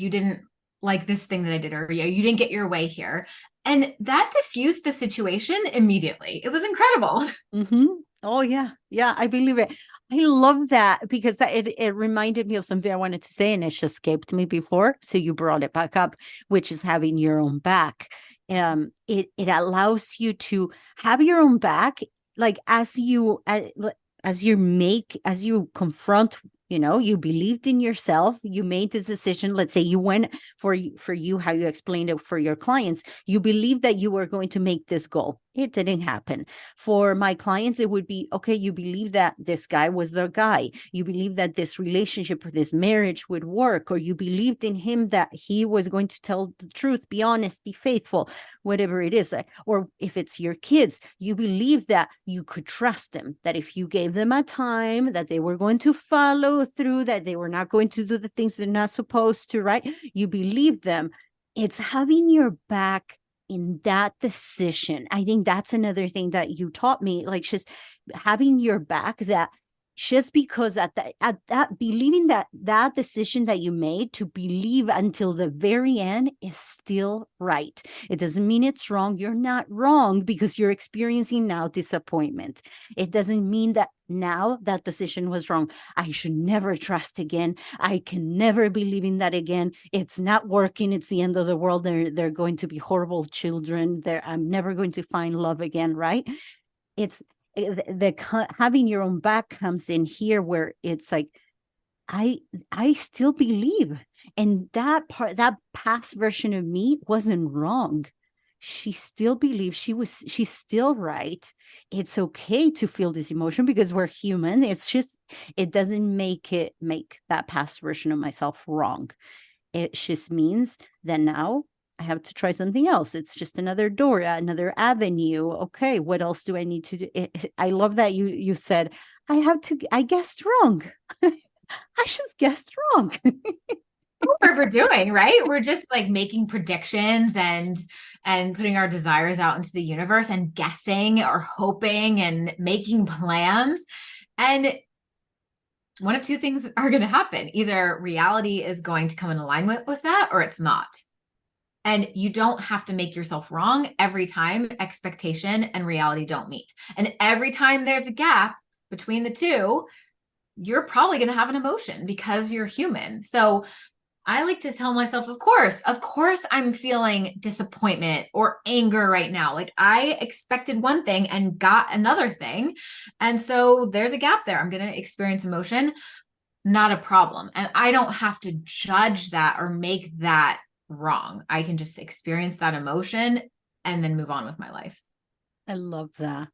you didn't like this thing that I did, or you didn't get your way here. And that diffused the situation immediately. It was incredible. Mm-hmm. Oh yeah. Yeah, I believe it. I love that because it reminded me of something I wanted to say and it just escaped me before. So you brought it back up, which is having your own back. It allows you to have your own back, like as you confront, you believed in yourself, you made this decision. Let's say you went for you, how you explained it for your clients, you believe that you were going to make this goal. It didn't happen. For my clients, it would be, okay, you believe that this guy was the guy. You believe that this relationship or this marriage would work, or you believed in him that he was going to tell the truth, be honest, be faithful, whatever it is. Or if it's your kids, you believe that you could trust them, that if you gave them a time, that they were going to follow through, that they were not going to do the things they're not supposed to, right? You believe them. It's having your back in that decision. I think that's another thing that you taught me, like just having your back, that just because at that believing that decision that you made, to believe until the very end, is still right. It doesn't mean it's wrong. You're not wrong because you're experiencing now disappointment. It doesn't mean that now that decision was wrong. I should never trust again. I can never believe in that again. It's not working. It's the end of the world. They're going to be horrible children. I'm never going to find love again, right? It's having your own back comes in here, where it's like, I still believe, and that past version of me wasn't wrong. She still believes she's still right. It's okay to feel this emotion because we're human. It's just, it doesn't make that past version of myself wrong. It just means that now I have to try something else. It's just another door, another avenue. Okay, what else do I need to do? I love that you said, I guessed wrong. I just guessed wrong. What we're doing, right? We're just like making predictions and putting our desires out into the universe and guessing or hoping and making plans. And one of two things are going to happen. Either reality is going to come in alignment with that or it's not. And you don't have to make yourself wrong every time expectation and reality don't meet. And every time there's a gap between the two, you're probably going to have an emotion because you're human. So I like to tell myself, of course, I'm feeling disappointment or anger right now. Like I expected one thing and got another thing. And so there's a gap there. I'm going to experience emotion, not a problem. And I don't have to judge that or make that wrong. I can just experience that emotion and then move on with my life. I love that.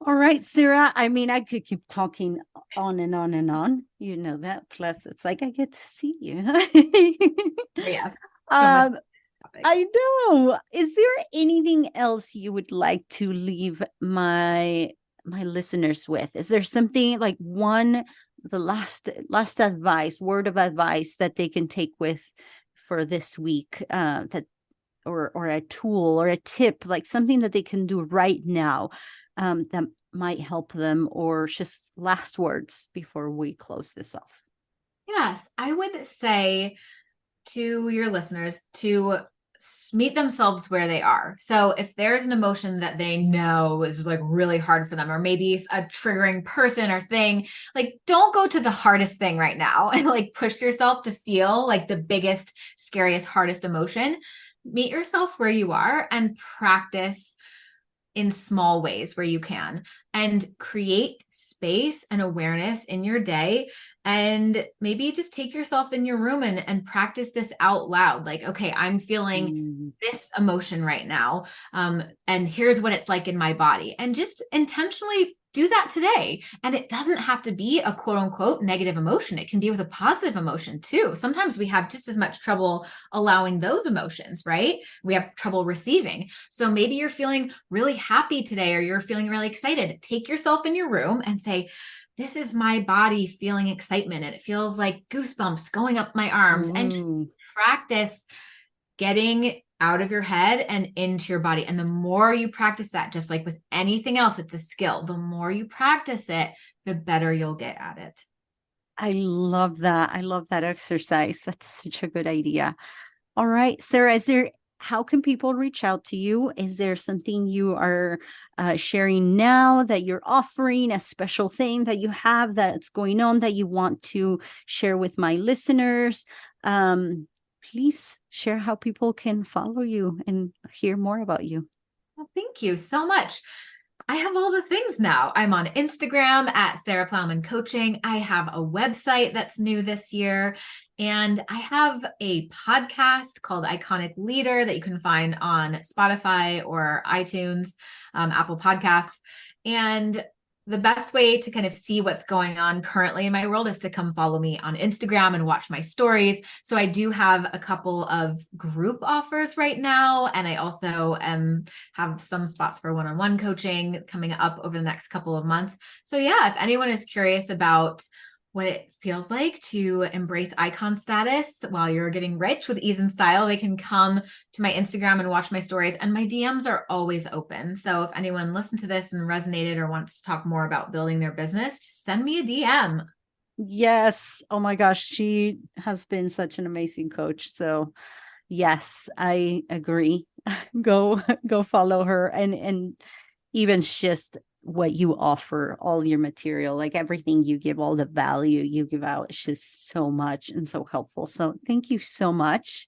All right, Sarah. I mean, I could keep talking on and on and on. You know that. Plus, it's like I get to see you. Yes. So much um, topic. I know. Is there anything else you would like to leave my listeners with? Is there something like the last advice, word of advice that they can take with for this week? That or a tool or a tip, like something that they can do right now, that might help them, or just last words before we close this off. Yes, I would say to your listeners to meet themselves where they are. So if there's an emotion that they know is like really hard for them, or maybe it's a triggering person or thing, like don't go to the hardest thing right now and like push yourself to feel like the biggest, scariest, hardest emotion. Meet yourself where you are and practice in small ways where you can, and create space and awareness in your day. And maybe just take yourself in your room and practice this out loud. Like, okay, I'm feeling Mm. this emotion right now. And here's what it's like in my body. And just intentionally do that today. And it doesn't have to be a quote unquote negative emotion. It can be with a positive emotion too. Sometimes we have just as much trouble allowing those emotions, right? We have trouble receiving. So maybe you're feeling really happy today, or you're feeling really excited. Take yourself in your room and say, this is my body feeling excitement. And it feels like goosebumps going up my arms. And just Mm. practice getting out of your head and into your body. And the more you practice that, just like with anything else, it's a skill. The more you practice it, the better you'll get at it. I love that. I love that exercise. That's such a good idea. All right, Sarah, how can people reach out to you? Is there something you are sharing now that you're offering, a special thing that you have that's going on that you want to share with my listeners? Please share how people can follow you and hear more about you. Well, thank you so much. I have all the things now. I'm on Instagram at Sarah Plowman Coaching. I have a website that's new this year. And I have a podcast called Iconic Leader that you can find on Spotify or iTunes, Apple Podcasts. And the best way to kind of see what's going on currently in my world is to come follow me on Instagram and watch my stories. So I do have a couple of group offers right now. And I also have some spots for one-on-one coaching coming up over the next couple of months. So yeah, if anyone is curious about what it feels like to embrace icon status while you're getting rich with ease and style, they can come to my Instagram and watch my stories. And my DMs are always open. So if anyone listened to this and resonated or wants to talk more about building their business, just send me a DM. Yes. Oh my gosh, she has been such an amazing coach. So yes, I agree. Go follow her, and even just what you offer, all your material, like everything you give, all the value you give out, it's just so much and so helpful. So thank you so much.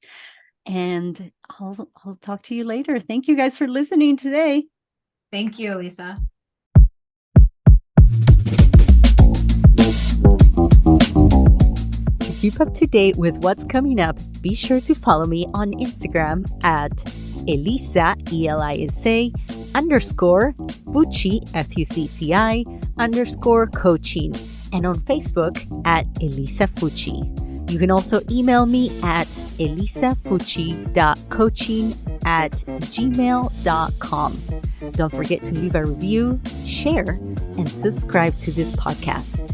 And I'll talk to you later. Thank you guys for listening today. Thank you, Lisa. To keep up to date with what's coming up, be sure to follow me on Instagram at Elisa, ELISA, _Fucci, FUCCI, _coaching, and on Facebook at Elisa Fucci. You can also email me at elisafucci.coaching@gmail.com. Don't forget to leave a review, share, and subscribe to this podcast.